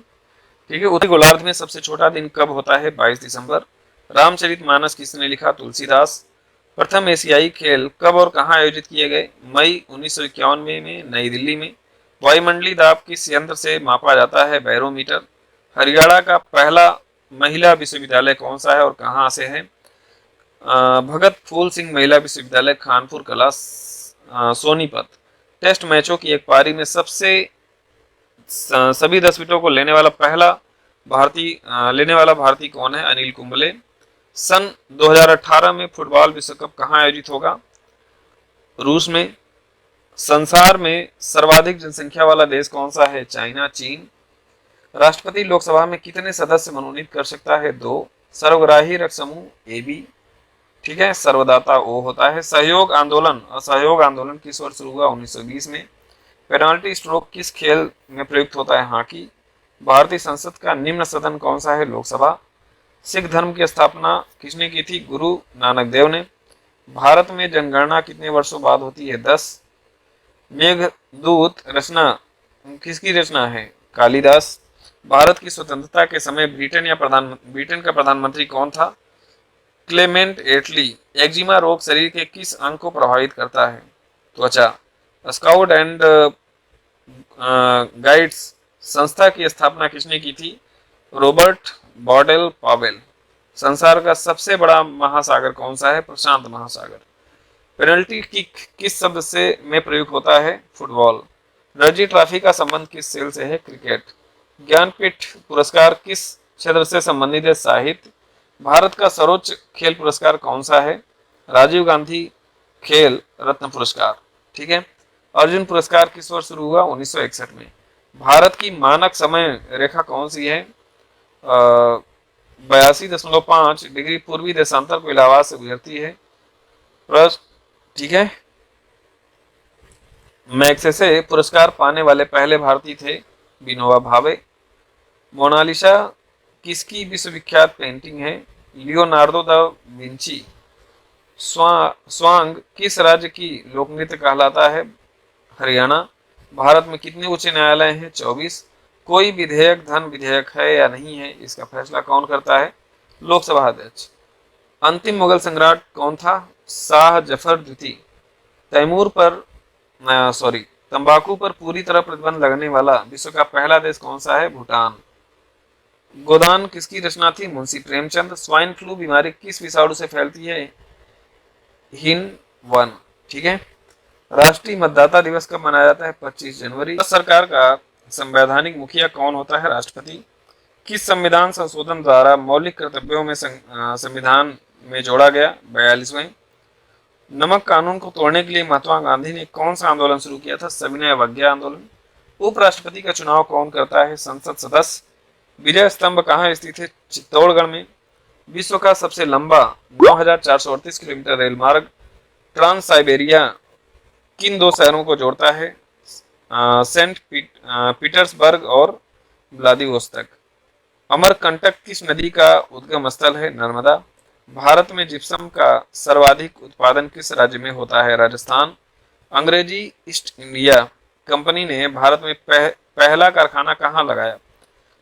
ठीक है। उत्तरी गोलार्ध में सबसे छोटा दिन कब होता है? 22 दिसंबर। रामचरितमानस किसने लिखा? तुलसीदास। प्रथम एशियाई खेल कब और कहां आयोजित किए गए? मई 1951 में नई दिल्ली में। वायुमंडलीय दाब किस यंत्र से मापा जाता है? बैरोमीटर। हरियाणा का पहला महिला विश्वविद्यालय कौन सा है और कहां से है? भगत फूल सिंह महिला विश्वविद्यालय, खानपुर कला, सोनीपत। टेस्ट मैचों की एक पारी में सभी 10 विकेटों को लेने वाला भारतीय कौन है? अनिल कुंबले। सन 2018 में फुटबॉल विश्व कप कहाँ आयोजित होगा? रूस में। संसार में सर्वाधिक जनसंख्या वाला देश कौन सा है? चाइना, चीन। राष्ट्रपति लोकसभा में कितने सदस्य मनोनीत कर सकता है? 2। सर्वग्राही रक्त समूह AB। ठीक है। सर्वदाता O होता है। सहयोग आंदोलन, असहयोग आंदोलन किस वर्ष शुरू हुआ? 1920 में। पेनाल्टी स्ट्रोक किस खेल में प्रयुक्त होता है? हॉकी। भारतीय संसद का निम्न सदन कौन सा है? लोकसभा। सिख धर्म की स्थापना किसने की थी? गुरु नानक देव ने। भारत में जनगणना कितने वर्षों बाद होती है? 10। मेघदूत रचना किसकी रचना है? कालिदास। भारत की स्वतंत्रता के समय ब्रिटेन का प्रधानमंत्री कौन था? क्लेमेंट एटली। एक्जिमा रोग शरीर के किस अंग को प्रभावित करता है? त्वचा। स्काउट एंड गाइड्स संस्था की स्थापना किसने की थी? Robert Baden Powell. संसार का सबसे बड़ा महासागर कौन सा है? प्रशांत महासागर। पेनल्टी किक किस शब्द से में प्रयोग होता है? फुटबॉल। रणजी ट्रॉफी का संबंध किस खेल से है? क्रिकेट। ज्ञानपीठ पुरस्कार किस क्षेत्र से संबंधित है? साहित्य। भारत का सर्वोच्च खेल पुरस्कार कौन सा है? राजीव गांधी खेल रत्न पुरस्कार। ठीक है। अर्जुन पुरस्कार किस वर्ष शुरू हुआ? 1961 में। भारत की मानक समय रेखा कौन सी है? 82.5 डिग्री पूर्वी देशांतर को इलाहाबाद से गुजरती है। ठीक है। मैग्सेसे पुरस्कार पाने वाले पहले भारतीय थे विनोबा भावे। मोनालिसा किसकी विश्वविख्यात पेंटिंग है? Leonardo da Vinci. स्वांग किस राज्य की लोकनृत्य कहलाता है? हरियाणा। भारत में कितने उच्च न्यायालय हैं? 24। कोई विधेयक धन विधेयक है या नहीं है, इसका फैसला कौन करता है? लोकसभा अध्यक्ष। अंतिम मुगल सम्राट कौन था? शाह जफर द्वितीय। तंबाकू पर पूरी तरह प्रतिबंध लगने वाला विश्व का पहला देश कौन सा है? भूटान। गोदान किसकी रचना थी? मुंशी प्रेमचंद। स्वाइन फ्लू बीमारी किस विषाणु से फैलती है? H1N1। ठीक है। राष्ट्रीय मतदाता दिवस कब मनाया जाता है? 25 जनवरी। सरकार का संवैधानिक मुखिया कौन होता है? राष्ट्रपति। किस संविधान संशोधन द्वारा मौलिक कर्तव्यों में संविधान में जोड़ा गया? 42वें। नमक कानून को तोड़ने के लिए महात्मा गांधी ने कौन सा आंदोलन शुरू किया था? सविनय अवज्ञा आंदोलन। उपराष्ट्रपति का चुनाव कौन करता है? संसद सदस्य। विजय स्तंभ कहाँ स्थित है? चित्तौड़गढ़ में। विश्व का सबसे लंबा 9438 किलोमीटर रेल मार्ग ट्रांस साइबेरिया किन 2 शहरों को जोड़ता है? सेंट पीटर्सबर्ग और व्लादिवोस्तोक। अमरकंटक किस नदी का उद्गम स्थल है? नर्मदा। भारत में जिप्सम का सर्वाधिक उत्पादन किस राज्य में होता है? राजस्थान। अंग्रेजी ईस्ट इंडिया कंपनी ने भारत में पहला कारखाना कहाँ लगाया?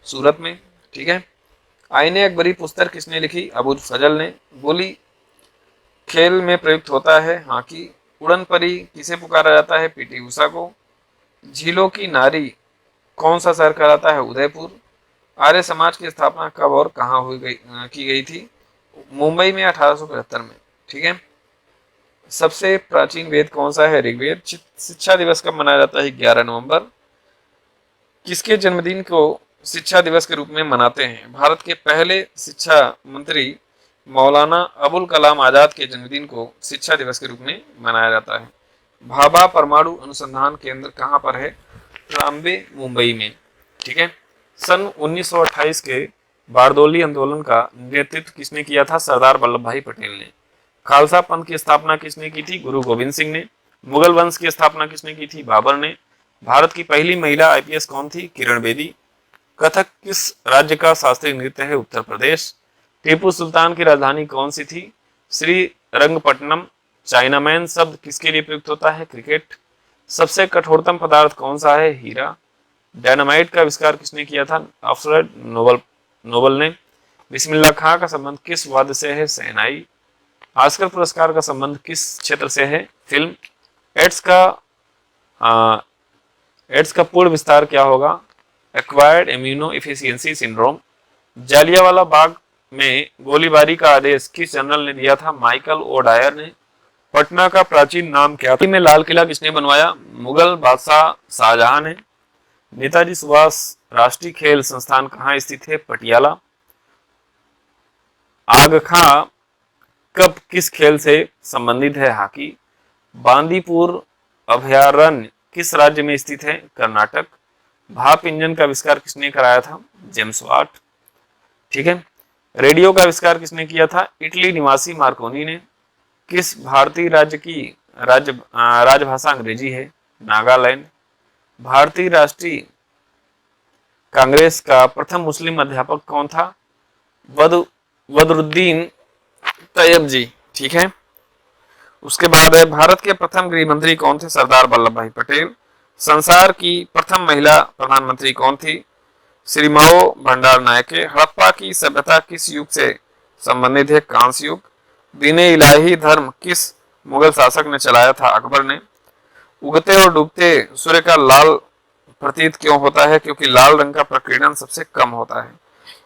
सूरत में। ठीक है। आईने अकबरी पुस्तक किसने लिखी? अबुल फजल ने। गोली खेल में प्रयुक्त होता है? हॉकी। उड़न परी किसे पुकारा जाता है? पीटी उषा को। झीलों की नारी कौन सा शहर कहलाता है? उदयपुर। आर्य समाज की स्थापना कब और कहाँ की गई थी? मुंबई में 1875 में। ठीक है। सबसे प्राचीन वेद कौन सा है? ऋग्वेद। शिक्षा दिवस कब मनाया जाता है? 11 नवंबर। किसके जन्मदिन को शिक्षा दिवस के रूप में मनाते हैं? भारत के पहले शिक्षा मंत्री मौलाना अबुल कलाम आजाद के जन्मदिन को शिक्षा दिवस के रूप में मनाया जाता है। भाभा परमाणु अनुसंधान केंद्र कहाँ पर है? ट्राम्बे, मुंबई में। ठीक है। सन 1928 के बारदोली आंदोलन का नेतृत्व किसने किया था? सरदार वल्लभ भाई पटेल ने। खालसा पंथ की स्थापना किसने की थी? गुरु गोविंद सिंह ने। मुगल वंश की स्थापना किसने की थी? बाबर ने। भारत की पहली महिला आईपीएस कौन थी? किरण बेदी। कथक किस राज्य का शास्त्रीय नृत्य है? उत्तर प्रदेश। टीपू सुल्तान की राजधानी कौन सी थी? श्रीरंगपट्टनम। चाइनामैन शब्द किसके लिए प्रयुक्त होता है? क्रिकेट। सबसे कठोरतम पदार्थ कौन सा है? हीरा। डायनामाइट का आविष्कार किसने किया था? अल्फ्रेड नोबल ने। बिस्मिल्लाह खां का संबंध किस वाद्य से है? शहनाई। ऑस्कर पुरस्कार का संबंध किस क्षेत्र से है? फिल्म। एड्स का एड्स का पूर्ण विस्तार क्या होगा? Acquired immunodeficiency syndrome. Jallianwala Bagh में गोलीबारी का आदेश किस जनरल ने दिया था? माइकल ओ डायर ने। पटना का प्राचीन नाम क्या था? में लाल किला किसने बनवाया? मुगल बादशाह शाहजहां ने। नेताजी सुभाष राष्ट्रीय खेल संस्थान कहाँ स्थित है? पटियाला। आग खां कप किस खेल से संबंधित है? हॉकी। बांदीपुर अभयारण्य किस राज्य में स्थित है? कर्नाटक। भाप इंजन का आविष्कार किसने कराया था? James Watt. ठीक है। रेडियो का आविष्कार किसने किया था? इटली निवासी मार्कोनी ने। किस भारतीय राज्य की राजभाषा अंग्रेजी है? नागालैंड। भारतीय राष्ट्रीय कांग्रेस का प्रथम मुस्लिम अध्यापक कौन था? बदरुद्दीन तैयब जी। ठीक है। उसके बाद है भारत के प्रथम गृह मंत्री कौन थे? सरदार वल्लभ भाई पटेल। संसार की प्रथम महिला प्रधानमंत्री कौन थी? श्रीमाओ भंडार नायके। हड़प्पा की सभ्यता किस युग से संबंधित है? कांस्य युग। दीने इलाही धर्म किस मुगल शासक ने चलाया था? अकबर ने। उगते और डूबते सूर्य का लाल प्रतीत क्यों होता है? क्योंकि लाल रंग का प्रकीर्णन सबसे कम होता है।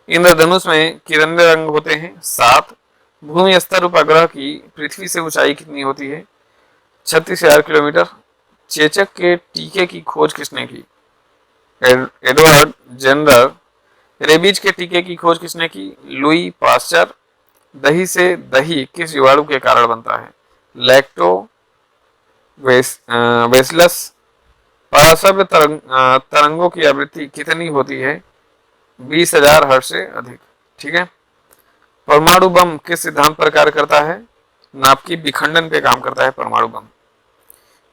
इंद्रधनुष में कितने रंग होते हैं? 7। भूमि स्तर उपग्रह की पृथ्वी से ऊंचाई कितनी होती है? 36,000 किलोमीटर। चेचक के टीके की खोज किसने की? Edward Jenner. रेबीज के टीके की खोज किसने की? Louis Pasteur. दही से दही किस जीवाणु के कारण बनता है? Lacto bacillus. पराश्रव्य तरंगों की आवृत्ति कितनी होती है? 20,000 हर्ट्ज से अधिक। ठीक है। परमाणु बम किस सिद्धांत पर कार्य करता है? नाप की विखंडन पे काम करता है परमाणु बम।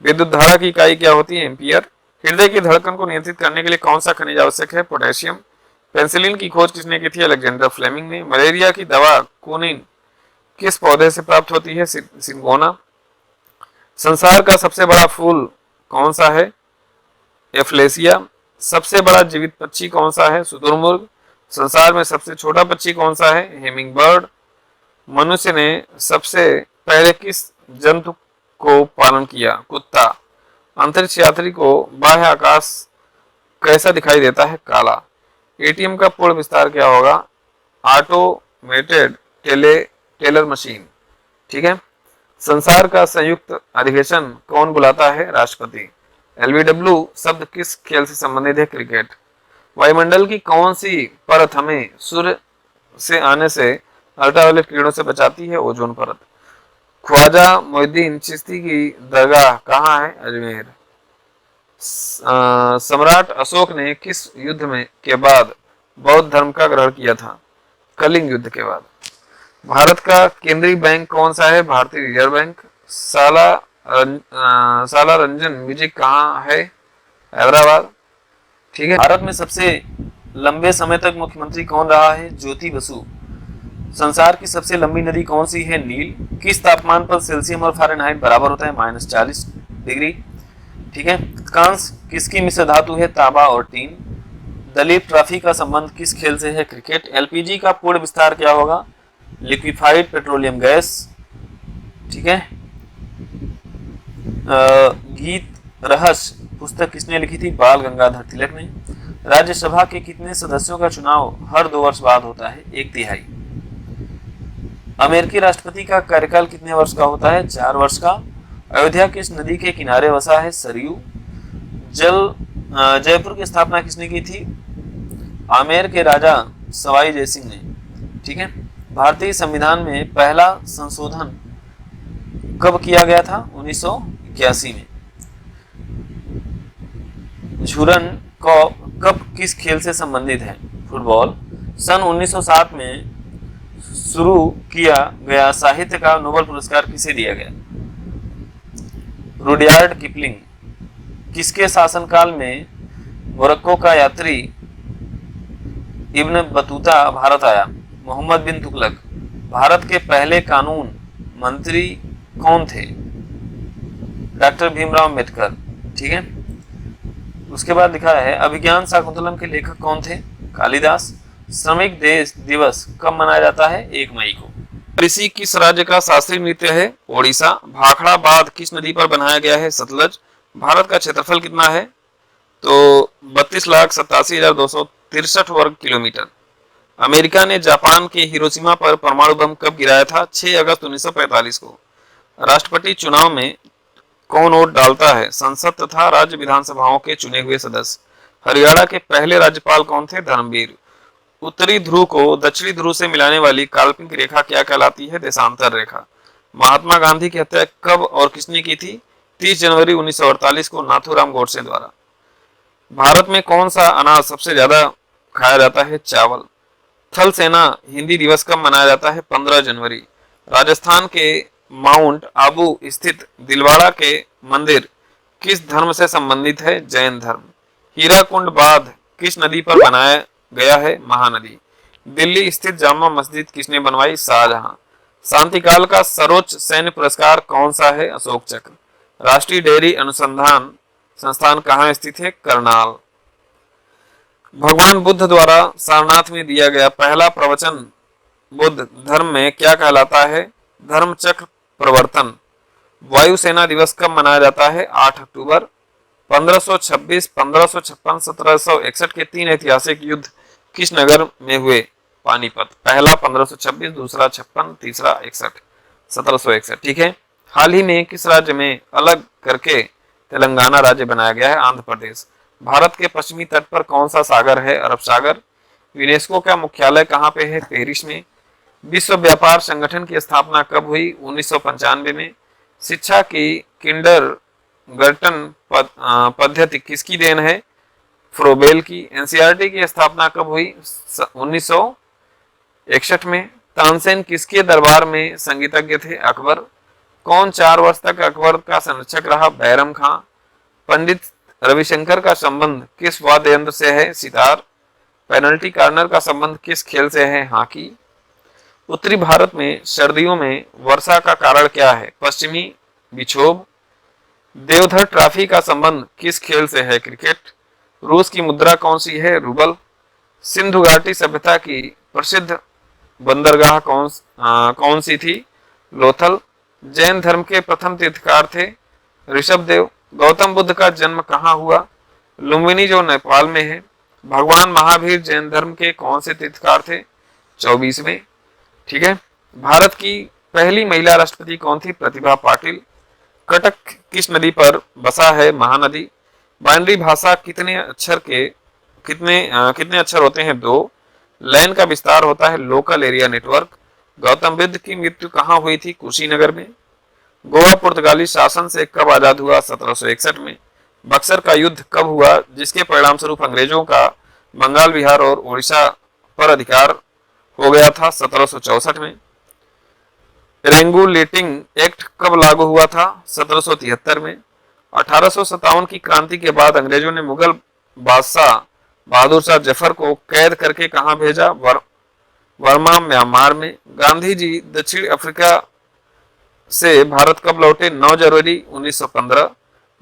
विद्युत धारा की इकाई क्या होती है? एम्पियर। हृदय की धड़कन को नियंत्रित करने के लिए कौन सा खनिज आवश्यक है? पोटेशियम। पेंसिलिन की खोज किसने की थी? अलेक्जेंडर फ्लेमिंग ने। मलेरिया की दवा क्विनिन किस पौधे से प्राप्त होती है? सिंगोना। संसार का सबसे बड़ा फूल कौन सा है? एफ्लेसिया। सबसे बड़ा जीवित पक्षी कौन सा है? शुतुरमुर्ग। संसार में सबसे छोटा पक्षी कौन सा है? Humming bird. मनुष्य ने सबसे पहले किस जंतु को पालन किया? कुत्ता। अंतरिक्ष यात्री को बाह्य आकाश कैसा दिखाई देता है? काला। एटीएम का पूर्ण विस्तार क्या होगा? Automated teller machine. ठीक है। संसार का संयुक्त अधिवेशन कौन बुलाता है? राष्ट्रपति। एलबीडब्ल्यू शब्द किस खेल से संबंधित है? क्रिकेट। वायुमंडल की कौन सी परत हमें सूर्य से आने से अल्ट्रावायलेट किरणों से बचाती है? ओजोन परत। ख्वाजा मोइनुद्दीन चिश्ती की दरगाह कहाँ है? अजमेर। सम्राट अशोक ने किस युद्ध में के बाद बौद्ध धर्म का ग्रहण किया था? कलिंग युद्ध के बाद। भारत का केंद्रीय बैंक कौन सा है? भारतीय रिजर्व बैंक। साला रंजन म्यूजिक कहाँ है? हैदराबाद। ठीक है। भारत में सबसे लंबे समय तक मुख्यमंत्री कौन रहा है? ज्योति बसु। संसार की सबसे लंबी नदी कौन सी है? नील। किस तापमान पर सेल्सियम और फ़ारेनहाइट बराबर होता है? -40 डिग्री। ठीक है। कांस्य किसकी मिश्र धातु है? तांबा और टीन। दलीप ट्रॉफी का संबंध किस खेल से है? क्रिकेट। एलपीजी का पूर्ण विस्तार क्या होगा? Liquefied petroleum gas. ठीक है। गीत रहस्य पुस्तक किसने लिखी थी? बाल गंगाधर तिलक ने। राज्यसभा के कितने सदस्यों का चुनाव हर 2 वर्ष बाद होता है? 1/3। अमेरिकी राष्ट्रपति का कार्यकाल कितने वर्ष का होता है? 4 वर्ष का। अयोध्या किस नदी के किनारे बसा है? सरयू। जयपुर की स्थापना किसने की थी? आमेर के राजा सवाई जयसिंह ने। ठीक है। भारतीय संविधान में पहला संशोधन कब किया गया था? 1981 में। झुरन कब किस खेल से संबंधित है? फुटबॉल। सन 1907 में शुरू किया गया साहित्य का नोबेल पुरस्कार किसे दिया गया? Rudyard Kipling. किसके शासनकाल में मोरक्को का यात्री इब्न बतूता भारत आया? मोहम्मद बिन तुगलक। भारत के पहले कानून मंत्री कौन थे? डॉक्टर भीमराव अम्बेडकर। ठीक है। उसके बाद लिखा है अभिज्ञान शाकुंतलम के लेखक कौन थे? कालिदास। श्रमिक देश दिवस कब मनाया जाता है? 1 मई को। ऋषि किस राज्य का शास्त्रीय नृत्य है? ओडिशा। भाखड़ा बांध किस नदी पर बनाया गया है? सतलज। भारत का क्षेत्रफल कितना है? तो 32,87,263 वर्ग किलोमीटर। अमेरिका ने जापान के हिरोशिमा पर परमाणु बम कब गिराया था? 6 अगस्त 1945 को। राष्ट्रपति चुनाव में कौन वोट डालता है? संसद तथा राज्य विधानसभाओं के चुने हुए सदस्य। हरियाणा के पहले राज्यपाल कौन थे? धर्मवीर। उत्तरी ध्रुव को दक्षिणी ध्रुव से मिलाने वाली काल्पनिक रेखा क्या कहलाती है? देशांतर रेखा। महात्मा गांधी की हत्या कब और किसने की थी? 30 जनवरी 1948 को नाथूराम गोडसे द्वारा। भारत में कौन सा अनाज सबसे ज्यादा खाया जाता है? चावल। थल सेना हिंदी दिवस कब मनाया जाता है? 15 जनवरी। राजस्थान के माउंट आबू स्थित दिलवाड़ा के मंदिर किस धर्म से संबंधित है? जैन धर्म। हीराकुंड बांध किस नदी पर बनाया गया है? महानदी। दिल्ली स्थित जामा मस्जिद किसने बनवाई? शाहजहां। शांतिकाल का सर्वोच्च सैन्य पुरस्कार कौन सा है? अशोक चक्र। राष्ट्रीय डेयरी अनुसंधान संस्थान कहाँ स्थित है? करनाल। भगवान बुद्ध द्वारा सारनाथ में दिया गया पहला प्रवचन बुद्ध धर्म में क्या कहलाता है? धर्म चक्र प्रवर्तन। वायुसेना दिवस कब मनाया जाता है? 8 अक्टूबर। 1526, 1556, 1761 के 3 ऐतिहासिक युद्ध किस नगर में हुए? पानीपत। पहला 1526, दूसरा 56, तीसरा 61, 1761। ठीक है। हाल ही में किस राज्य में अलग करके तेलंगाना राज्य बनाया गया है? आंध्र प्रदेश। भारत के पश्चिमी तट पर कौन सा सागर है? अरब सागर। यूनेस्को का मुख्यालय कहाँ पे है? पेरिस में। विश्व व्यापार संगठन की स्थापना कब हुई? 1995 में। शिक्षा की किंडरगार्टन पद्धति किसकी देन है? फ्रोबेल की। एनसीईआरटी की स्थापना कब हुई? 1961 में। तानसेन किसके दरबार में संगीतज्ञ थे? अकबर। कौन 4 वर्ष तक अकबर का संरक्षक रहा? बैरम खां। पंडित रविशंकर का संबंध किस वाद्य यंत्र से है? सितार। पेनल्टी कॉर्नर का संबंध किस खेल से है? हॉकी। उत्तरी भारत में सर्दियों में वर्षा का कारण क्या है? पश्चिमी विक्षोभ। देवधर ट्रॉफी का संबंध किस खेल से है? क्रिकेट। रूस की मुद्रा कौन सी है? रूबल। सिंधु घाटी सभ्यता की प्रसिद्ध बंदरगाह कौन सी थी? लोथल। जैन धर्म के प्रथम तीर्थकार थे? ऋषभदेव। गौतम बुद्ध का जन्म कहाँ हुआ? लुम्बिनी जो नेपाल में है। भगवान महावीर जैन धर्म के कौन से तीर्थकार थे? 24वें। ठीक है। भारत की पहली महिला राष्ट्रपति कौन थी? प्रतिभा पाटिल। कटक किस नदी पर बसा है? महानदी। बाइनरी भाषा कितने अक्षर होते हैं? 2। लैन का विस्तार होता है local area network. Gautam Buddha की मृत्यु कहाँ हुई थी? कुशीनगर में। गोवा पुर्तगाली शासन से कब आजाद हुआ? 1761 में। बक्सर का युद्ध कब हुआ जिसके परिणाम स्वरूप अंग्रेजों का बंगाल, बिहार और उड़ीसा पर अधिकार हो गया था? 1764 में। रेगुलेटिंग एक्ट कब लागू हुआ था? 1773 में। 1857 की क्रांति के बाद अंग्रेजों ने मुगल बादशाह बहादुर शाह जफर को कैद करके कहां भेजा? वर्मा, म्यांमार में। गांधी जी दक्षिण अफ्रीका से भारत कब लौटे? 9 जनवरी 1915।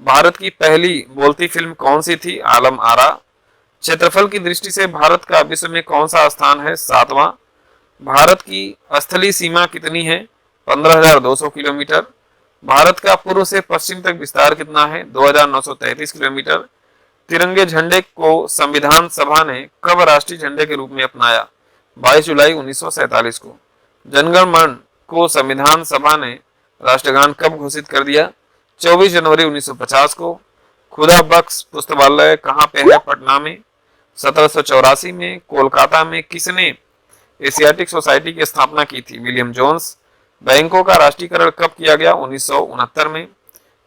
भारत की पहली बोलती फिल्म कौन सी थी? आलम आरा। क्षेत्रफल की दृष्टि से भारत का विश्व में कौन सा स्थान है? 7वां। भारत की स्थलीय सीमा कितनी है? 15,200 किलोमीटर। भारत का पूर्व से पश्चिम तक विस्तार कितना है? 2,933 किलोमीटर। तिरंगे झंडे को संविधान सभा ने कब राष्ट्रीय झंडे के रूप में अपनाया? 22 जुलाई 1947 को। जनगण मन को संविधान सभा ने राष्ट्रगान कब घोषित कर दिया? 24 जनवरी 1950 को। खुदा बख्श पुस्तकालय कहाँ पे है? पटना में। 1784 में। कोलकाता में किसने एशियाटिक सोसाइटी की स्थापना की थी? William Jones. बैंकों का राष्ट्रीयकरण कब किया गया? 1969 में।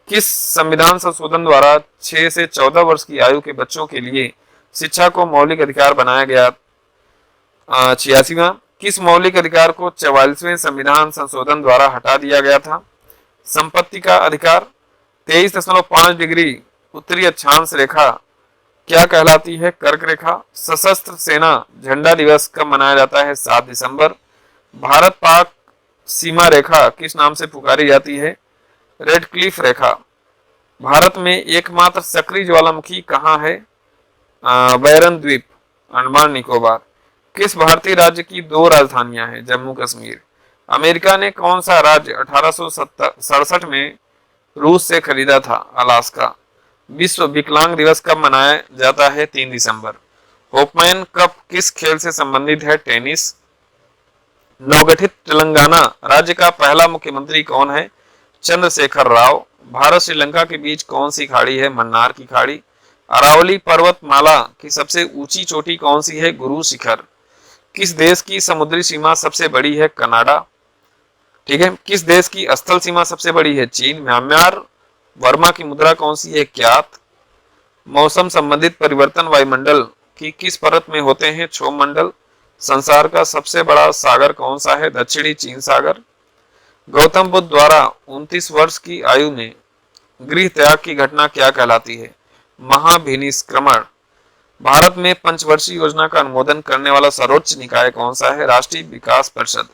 किस संविधान संशोधन द्वारा 6 से 14 वर्ष की आयु के बच्चों के लिए शिक्षा को मौलिक अधिकार बनाया गया। 86वां, किस मौलिक अधिकार को 44वें संविधान संशोधन द्वारा हटा दिया गया था? संपत्ति का अधिकार। 23.5 डिग्री उत्तरी अक्षांश रेखा क्या कहलाती है? कर्क रेखा। सशस्त्र सेना झंडा दिवस कब मनाया जाता है? 7 दिसंबर। भारत पाक सीमा रेखा किस नाम से पुकारी जाती है? रेड क्लिफ रेखा। भारत में एकमात्र सक्रिय ज्वालामुखी कहाँ है? बैरन द्वीप, अंडमान निकोबार। किस भारतीय राज्य की 2 राजधानियां हैं? जम्मू कश्मीर। अमेरिका ने कौन सा राज्य 1867 में रूस से खरीदा था? अलास्का। विश्व विकलांग दिवस कब मनाया जाता है? 3 दिसंबर। होपमैन कप किस खेल से संबंधित है? टेनिस। नवगठित तेलंगाना राज्य का पहला मुख्यमंत्री कौन है? चंद्रशेखर राव। भारत श्रीलंका के बीच कौन सी खाड़ी है? मन्नार की खाड़ी। अरावली पर्वतमाला की सबसे ऊंची चोटी कौन सी है? गुरु शिखर। किस देश की समुद्री सीमा सबसे बड़ी है? कनाडा। ठीक है। किस देश की स्थल सीमा सबसे बड़ी है? चीन। म्यांमार। वर्मा की मुद्रा कौन सी है? क्यात। मौसम संबंधित परिवर्तन वायुमंडल की किस परत में होते हैं? क्षोभ मंडल। संसार का सबसे बड़ा सागर कौन सा है? दक्षिणी चीन सागर। गौतम बुद्ध द्वारा 29 वर्ष की आयु में गृह त्याग की घटना क्या कहलाती है? महाभिनिष्क्रमण। भारत में पंचवर्षीय योजना का अनुमोदन करने वाला सर्वोच्च निकाय कौन सा है? राष्ट्रीय विकास परिषद।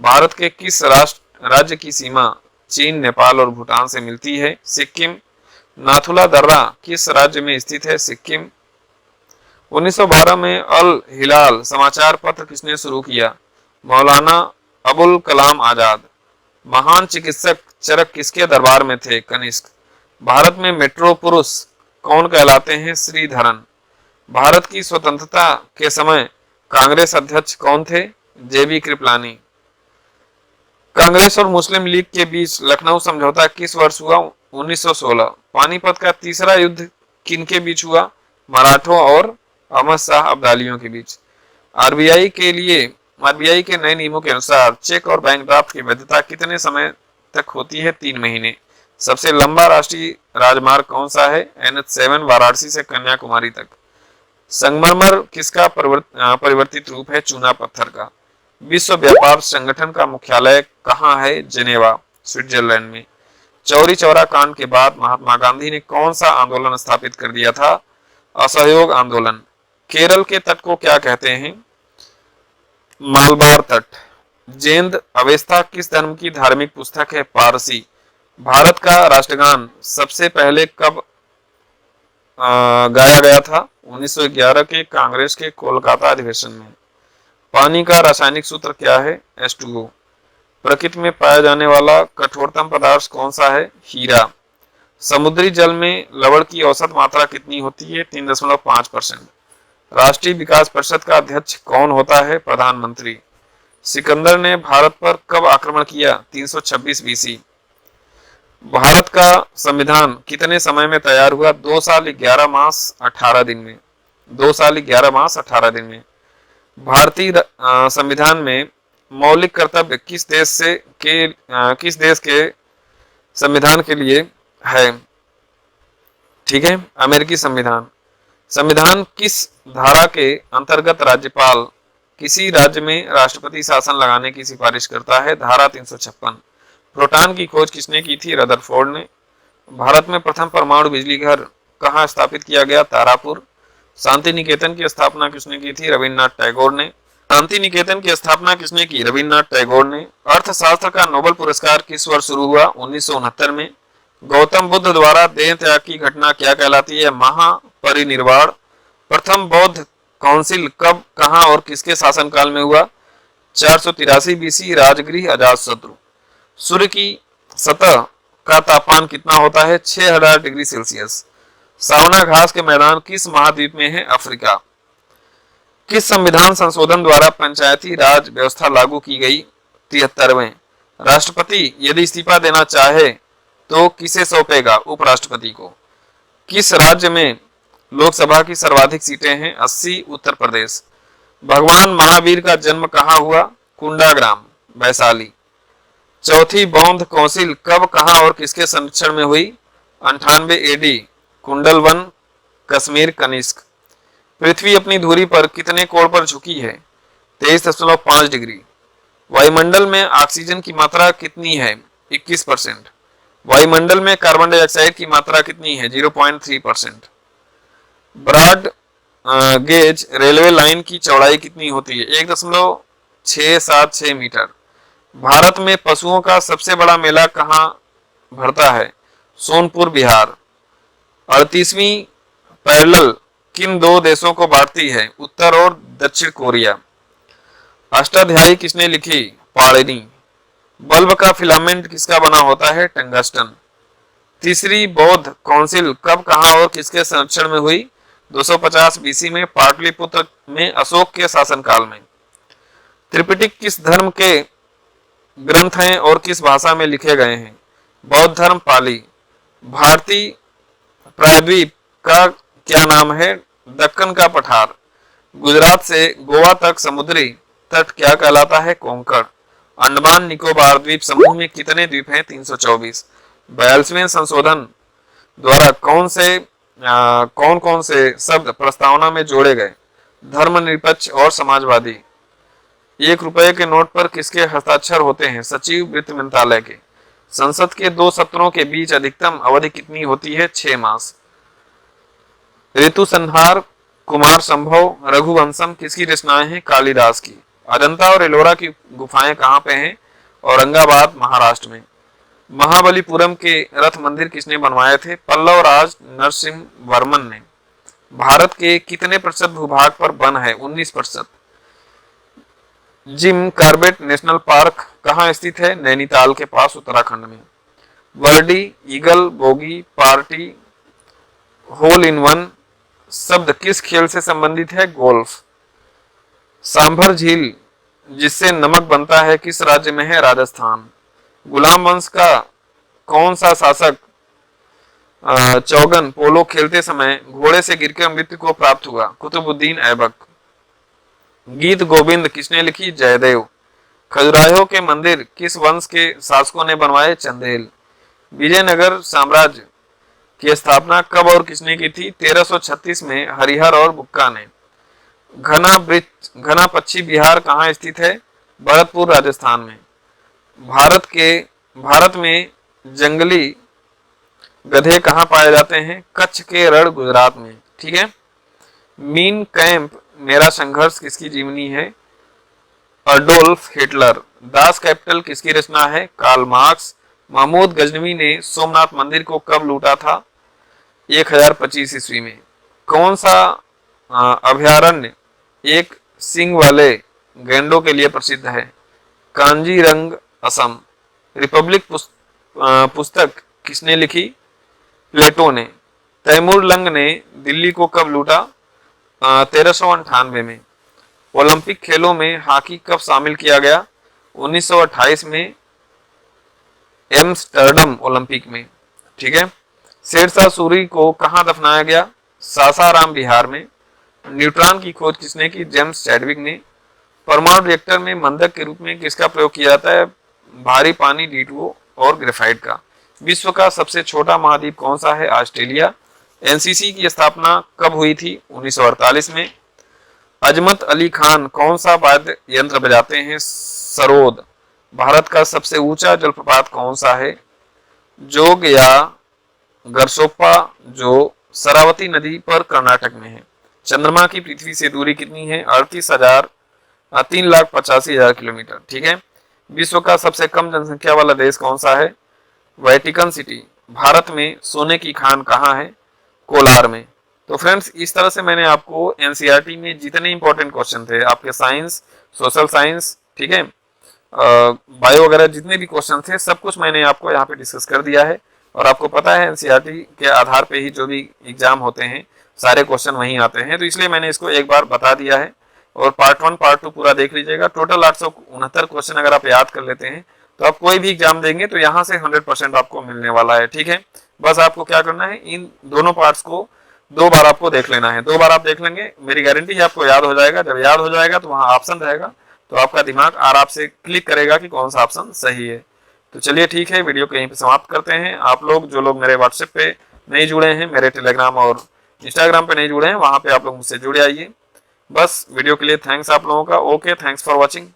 भारत के किस राज्य की सीमा चीन, नेपाल और भूटान से मिलती है? सिक्किम। नाथुला दर्रा किस राज्य में स्थित है? सिक्किम। 1912 में अल हिलाल समाचार पत्र किसने शुरू किया? मौलाना अबुल कलाम आजाद। महान चिकित्सक चरक किसके दरबार में थे? कनिष्क। भारत में मेट्रो पुरुष कौन कहलाते हैं? श्रीधरन। भारत की स्वतंत्रता के समय कांग्रेस अध्यक्ष कौन थे? जेबी कृपलानी। कांग्रेस और मुस्लिम लीग के बीच लखनऊ समझौता किस वर्ष हुआ? 1916। पानीपत का तीसरा युद्ध किनके बीच हुआ? मराठों और अहमद शाह अब्दालियों के बीच। आरबीआई के नए नियमों के अनुसार चेक और बैंक ड्राफ्ट की वैधता कितने समय तक होती है? 3 महीने। सबसे लंबा राष्ट्रीय राजमार्ग कौन सा है? NH7 वाराणसी से कन्याकुमारी तक। संगमरमर किसका परिवर्तित रूप है? चूना पत्थर का। विश्व व्यापार संगठन का मुख्यालय कहाँ है? जेनेवा, स्विट्जरलैंड में। चौरी चौरा कांड के बाद महात्मा गांधी ने कौन सा आंदोलन स्थापित कर दिया था? असहयोग आंदोलन। केरल के तट को क्या कहते हैं? मालबार तट। जेंद अवेस्ता किस धर्म की धार्मिक पुस्तक है? पारसी। भारत का राष्ट्रगान सबसे पहले कब गाया गया था? 1911 के कांग्रेस के कोलकाता अधिवेशन में। पानी का रासायनिक सूत्र क्या है? H2O। प्रकृति में पाया जाने वाला कठोरतम पदार्थ कौन सा है? हीरा। समुद्री जल में लवण की औसत मात्रा कितनी होती है? 3.5%। राष्ट्रीय विकास परिषद का अध्यक्ष कौन होता है? प्रधानमंत्री। सिकंदर ने भारत पर कब आक्रमण किया? 326 BC। भारत का संविधान कितने समय में तैयार हुआ? 2 साल 11 मास 18 दिन में। 2 साल 11 मास 18 दिन में। भारतीय संविधान में मौलिक कर्तव्य किस देश के संविधान के लिए है? ठीक है, अमेरिकी संविधान। संविधान किस धारा के अंतर्गत राज्यपाल किसी राज्य में राष्ट्रपति शासन लगाने की सिफारिश करता है? धारा 356। प्रोटॉन की खोज किसने की थी? रदरफोर्ड ने। भारत में प्रथम परमाणु बिजली घर कहाँ स्थापित किया गया? तारापुर। शांति निकेतन की स्थापना किसने की थी? रविन्द्रनाथ टैगोर ने। शांति निकेतन की स्थापना किसने की? रविन्द्रनाथ टैगोर ने। अर्थशास्त्र का नोबेल पुरस्कार किस वर्ष शुरू हुआ? 1969 में। गौतम बुद्ध द्वारा देह त्याग की घटना क्या कहलाती है? महापरिनिर्वाण। प्रथम बौद्ध काउंसिल कब, कहां और किसके शासनकाल में हुआ? 483 BC। राजगृह अजातशत्रु। सूर्य की सतह का तापमान कितना होता है? 6000 डिग्री सेल्सियस। सावना घास के मैदान किस महाद्वीप में है? अफ्रीका। किस संविधान संशोधन द्वारा पंचायती राज व्यवस्था लागू की गई? 73वें। राष्ट्रपति यदि इस्तीफा देना चाहे तो किसे सौंपेगा? उपराष्ट्रपति को। किस राज्य में लोकसभा की सर्वाधिक सीटें हैं? 80। उत्तर प्रदेश। भगवान महावीर का जन्म कहाँ हुआ? कुंडाग्राम, वैशाली। चौथी बौद्ध काउंसिल कब, कहां और किसके संरक्षण में हुई? 98 AD। कुंडल वन, कश्मीर, कनिष्क। पृथ्वी अपनी धुरी पर कितने कोण पर झुकी है? 23.5 डिग्री। वायुमंडल में ऑक्सीजन की मात्रा कितनी है? 21%। वायुमंडल में कार्बन डाइऑक्साइड की मात्रा कितनी है? 0.3%। ब्रॉड गेज रेलवे लाइन की चौड़ाई कितनी होती है? 1.676 मीटर। भारत में पशुओं का सबसे बड़ा मेला कहाँ भरता है? सोनपुर, बिहार। 38वीं पैरेलल किन दो देशों को बांटती है? उत्तर और दक्षिण कोरिया। अष्टाध्यायी किसने लिखी? पाणिनि। बल्ब का फिलामेंट किसका बना होता है? टंगस्टन। तीसरी बौद्ध काउंसिल कब, कहां और किसके संरक्षण में हुई? 250 बीसी में, पाटलिपुत्र में, अशोक के शासनकाल में। त्रिपिटक किस धर्म के ग्रंथ हैं और किस भाषा में लिखे गए हैं? बौद्ध धर्म, पाली। भारतीय प्रायद्वीप का क्या नाम है? दक्कन का पठार। गुजरात से गोवा तक समुद्री तट क्या कहलाता है? कोंकण। अंडमान निकोबार द्वीप समूह में कितने द्वीप हैं? 324। 42वें संशोधन द्वारा कौन कौन से शब्द प्रस्तावना में जोड़े गए? धर्मनिरपेक्ष और समाजवादी। 1 रुपए के नोट पर किसके हस्ताक्षर होते हैं? सचिव, वित्त मंत्रालय के। संसद के 2 सत्रों के बीच अधिकतम अवधि कितनी होती है? 6 मास। ऋतु संहार, कुमार संभव, रघुवंशम किसकी रचनाएं हैं? कालिदास की। अजंता और एलोरा की गुफाएं कहाँ पे हैं? औरंगाबाद, महाराष्ट्र में। महाबलीपुरम के रथ मंदिर किसने बनवाए थे? पल्लव राज नरसिंह वर्मन ने। भारत के कितने प्रतिशत भूभाग पर वन है? 19%। जिम कॉर्बेट नेशनल पार्क कहाँ स्थित है? नैनीताल के पास, उत्तराखंड में। Birdie, eagle, bogey, party, hole in one शब्द किस खेल से संबंधित है? गोल्फ। सांभर झील जिससे नमक बनता है किस राज्य में है? राजस्थान। गुलाम वंश का कौन सा शासक चौगन पोलो खेलते समय घोड़े से गिरकर मृत्यु को प्राप्त हुआ? कुतुबुद्दीन ऐबक। गीत गोविंद किसने लिखी? जयदेव। खजुराहो के मंदिर किस वंश के शासकों ने बनवाए? चंदेल। विजयनगर साम्राज्य की स्थापना कब और किसने की थी? 1336 में हरिहर और बुक्का ने। घना पक्षी बिहार कहाँ स्थित है? भरतपुर, राजस्थान में। भारत में जंगली गधे कहाँ पाए जाते हैं? कच्छ के रण, गुजरात में। ठीक है। मीन कैंप मेरा संघर्ष किसकी जीवनी है? Adolf Hitler. दास कैपिटल किसकी रचना है? Karl Marx. महमूद गजनवी ने सोमनाथ मंदिर को कब लूटा था? 1025 ईस्वी में। कौन सा अभयारण्य एक सींग वाले गैंडों के लिए प्रसिद्ध है? कांजीरंग, असम। रिपब्लिक पुस्तक किसने लिखी? प्लेटो ने। तैमूर लंग ने दिल्ली को कब लूटा? 1398 में। ओलंपिक खेलों में हॉकी कब शामिल किया गया? 1928 में, एम्स्टर्डम ओलंपिक में। ठीक है। शेरशाह सूरी को कहां दफनाया गया? सासाराम, बिहार में। न्यूट्रॉन की खोज किसने की? जेम्स चैडविक ने। परमाणु रिएक्टर में मंदक के रूप में किसका प्रयोग किया जाता है? भारी पानी, D2O और ग्रेफाइट का। विश्व का सबसे छोटा महाद्वीप कौन सा है? ऑस्ट्रेलिया। एनसीसी की स्थापना कब हुई थी? 1948 में। अजमत अली खान कौन सा वाद्य यंत्र बजाते हैं? सरोद। भारत का सबसे ऊंचा जलप्रपात कौन सा है? जोग या गरसोप्पा, जो शरावती नदी पर कर्नाटक में है। चंद्रमा की पृथ्वी से दूरी कितनी है? 3,85,000 किलोमीटर। ठीक है। विश्व का सबसे कम जनसंख्या वाला देश कौन सा है? Vatican city. भारत में सोने की खान कहाँ है? कोलार में। तो फ्रेंड्स, इस तरह से मैंने आपको एनसीईआरटी में जितने इंपॉर्टेंट क्वेश्चन थे आपके साइंस, सोशल साइंस, ठीक है, बायो वगैरह जितने भी क्वेश्चन थे सब कुछ मैंने आपको यहाँ पे डिस्कस कर दिया है। और आपको पता है एनसीईआरटी के आधार पे ही जो भी एग्जाम होते हैं सारे क्वेश्चन वहीं आते हैं, तो इसलिए मैंने इसको एक बार बता दिया है। और पार्ट 1 पार्ट 2 पूरा देख लीजिएगा। टोटल 869 क्वेश्चन अगर आप याद कर लेते हैं तो आप कोई भी एग्जाम देंगे तो यहाँ से 100% आपको मिलने वाला है। ठीक है। बस आपको क्या करना है, इन दोनों पार्ट्स को 2 बार आपको देख लेना है। 2 बार आप देख लेंगे, मेरी गारंटी है आपको याद हो जाएगा। जब याद हो जाएगा तो वहाँ ऑप्शन रहेगा, तो आपका दिमाग आराम से क्लिक करेगा कि कौन सा ऑप्शन सही है। तो चलिए ठीक है, वीडियो को यहीं पे समाप्त करते हैं। आप लोग जो लोग मेरे व्हाट्सएप पे नहीं जुड़े हैं, मेरे टेलीग्राम और इंस्टाग्राम पे नहीं जुड़े हैं वहाँ पे आप लोग मुझसे जुड़े आइए। बस वीडियो के लिए थैंक्स आप लोगों का। Okay, thanks for watching.